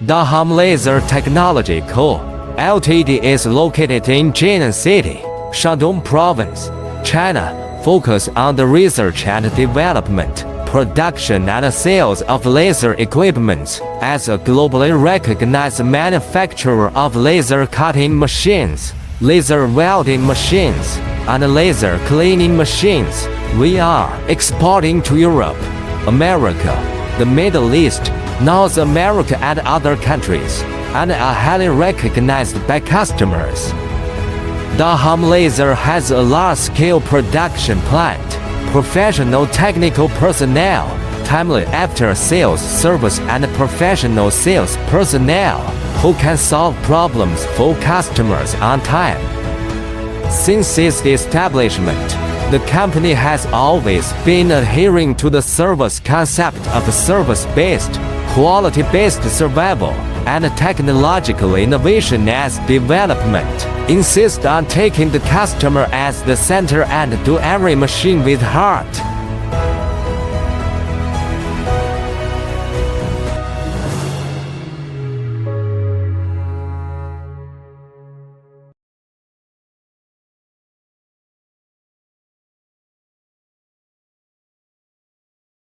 Dahang Laser Technology Co. Ltd is located in Jinan City, Shandong Province, China, focus on the research and development, production and sales of laser equipment, as a globally recognized manufacturer of laser cutting machines, laser welding machines, and laser cleaning machines. We are exporting to Europe, America, the Middle East, North America and other countries, and are highly recognized by customers. Dahang Laser has a large-scale production plant, professional technical personnel, timely after-sales service and professional sales personnel who can solve problems for customers on time. Since its establishment, the company has always been adhering to the service concept of service-based, quality-based survival, and technological innovation as development. Insist on taking the customer as the center and do every machine with heart.